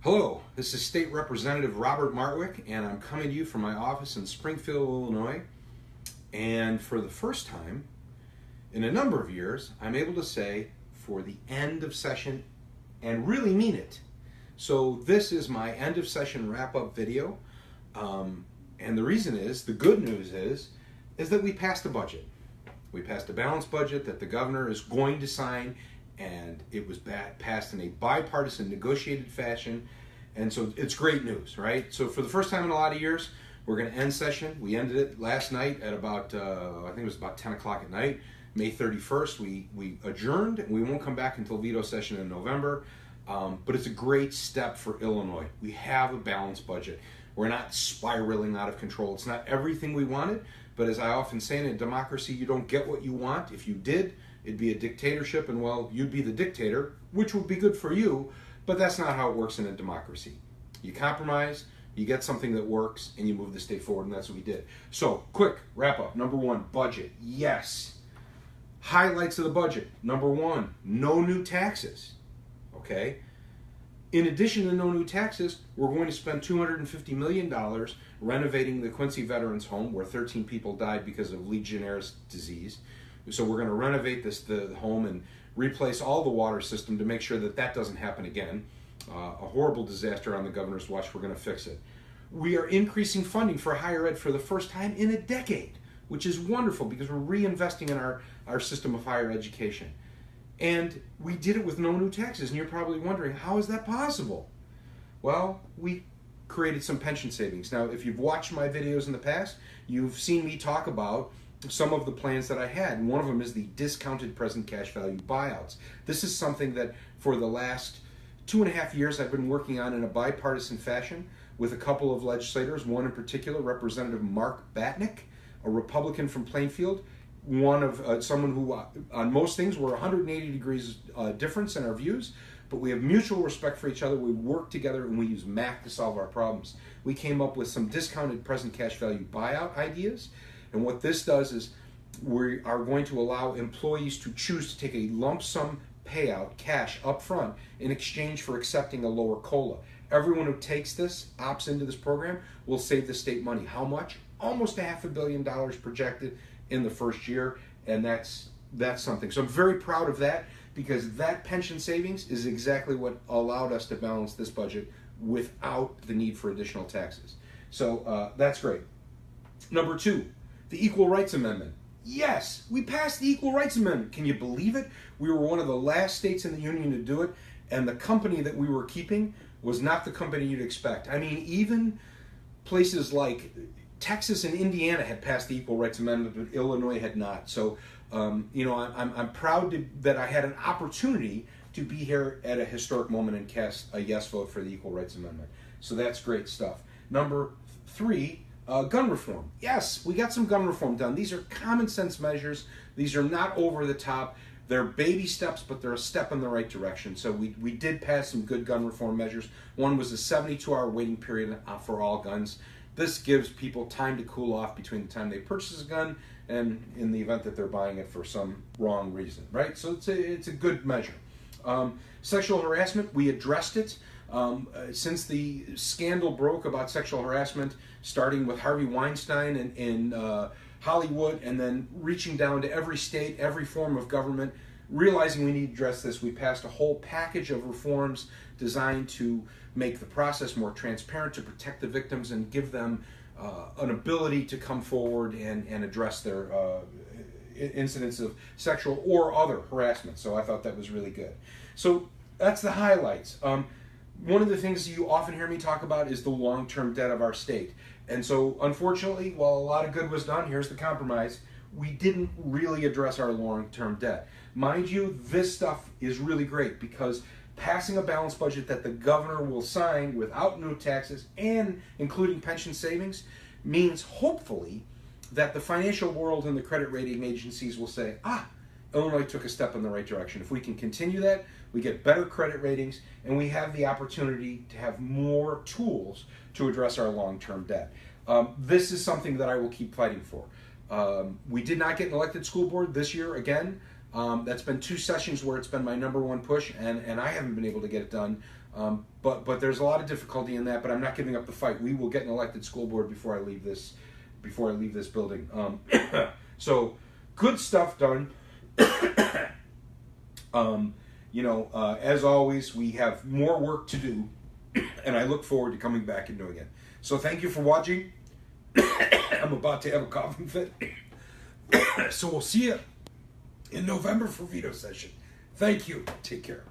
Hello, this is State Representative Robert Martwick, and I'm coming to you from my office in Springfield, Illinois. And for the first time in a number of years, I'm able to say for the end of session and really mean it. So this is my end of session wrap-up video. And the reason is, the good news is that we passed the budget. We passed a balanced budget that the governor is going to sign, and it was passed in a bipartisan negotiated fashion, and so it's great news, right? So for the first time in a lot of years, we're going to end session. We ended it last night at about, I think it was about 10 o'clock at night, May 31st. We adjourned, and we won't come back until veto session in November, but it's a great step for Illinois. We have a balanced budget. We're not spiraling out of control. It's not everything we wanted, but as I often say, in a democracy, you don't get what you want. If you did, it'd be a dictatorship, and well, you'd be the dictator, which would be good for you, but that's not how it works in a democracy. You compromise, you get something that works, and you move the state forward, and that's what we did. So, quick wrap up. Number one, budget. Yes. Highlights of the budget. Number one, no new taxes. Okay? In addition to no new taxes, we're going to spend $250 million renovating the Quincy Veterans Home, where 13 people died because of Legionnaire's disease. So we're going to renovate the home and replace all the water system to make sure that that doesn't happen again. A horrible disaster on the governor's watch. We're going to fix it. We are increasing funding for higher ed for the first time in a decade, which is wonderful because we're reinvesting in our system of higher education. And we did it with no new taxes. And you're probably wondering, how is that possible? Well, we created some pension savings. Now, if you've watched my videos in the past, you've seen me talk about some of the plans that I had. And one of them is the discounted present cash value buyouts. This is something that for the last 2.5 years I've been working on in a bipartisan fashion with a couple of legislators, one in particular, Representative Mark Batnick, a Republican from Plainfield, one of someone who on most things we're 180 degrees difference in our views, but we have mutual respect for each other. We work together and we use math to solve our problems. We came up with some discounted present cash value buyout ideas, and what this does is we are going to allow employees to choose to take a lump sum payout, cash, up front in exchange for accepting a lower COLA. Everyone who takes this, opts into this program, will save the state money. How much? Almost $500 million projected in the first year, and that's something. So I'm very proud of that, because that pension savings is exactly what allowed us to balance this budget without the need for additional taxes. So that's great. Number two, the Equal Rights Amendment. Yes, we passed the Equal Rights Amendment. Can you believe it? We were one of the last states in the union to do it, and the company that we were keeping was not the company you'd expect. I mean, even places like Texas and Indiana had passed the Equal Rights Amendment, but Illinois had not. So, I'm proud that I had an opportunity to be here at a historic moment and cast a yes vote for the Equal Rights Amendment. So that's great stuff. Number three, gun reform. Yes, we got some gun reform done. These are common sense measures. These are not over the top. They're baby steps, but they're a step in the right direction. So we did pass some good gun reform measures. One was a 72-hour waiting period for all guns. This gives people time to cool off between the time they purchase a gun and in the event that they're buying it for some wrong reason, right? So it's a good measure. Sexual harassment, we addressed it. Since the scandal broke about sexual harassment, starting with Harvey Weinstein in Hollywood, and then reaching down to every state, every form of government, realizing we need to address this, we passed a whole package of reforms designed to make the process more transparent, to protect the victims and give them an ability to come forward and address their incidents of sexual or other harassment. So I thought that was really good. So that's the highlights. One of the things you often hear me talk about is the long-term debt of our state. And so, unfortunately, while a lot of good was done, here's the compromise, we didn't really address our long-term debt. Mind you, this stuff is really great because passing a balanced budget that the governor will sign without new taxes and including pension savings means, hopefully, that the financial world and the credit rating agencies will say, Illinois took a step in the right direction. If we can continue that, we get better credit ratings, and we have the opportunity to have more tools to address our long-term debt. This is something that I will keep fighting for. We did not get an elected school board this year again. That's been 2 sessions where it's been my number one push, and I haven't been able to get it done. But there's a lot of difficulty in that. But I'm not giving up the fight. We will get an elected school board before I leave this building. So good stuff done. As always, we have more work to do, and I look forward to coming back and doing it. So thank you for watching. I'm about to have a coughing fit. So we'll see you in November for veto session. Thank you. Take care.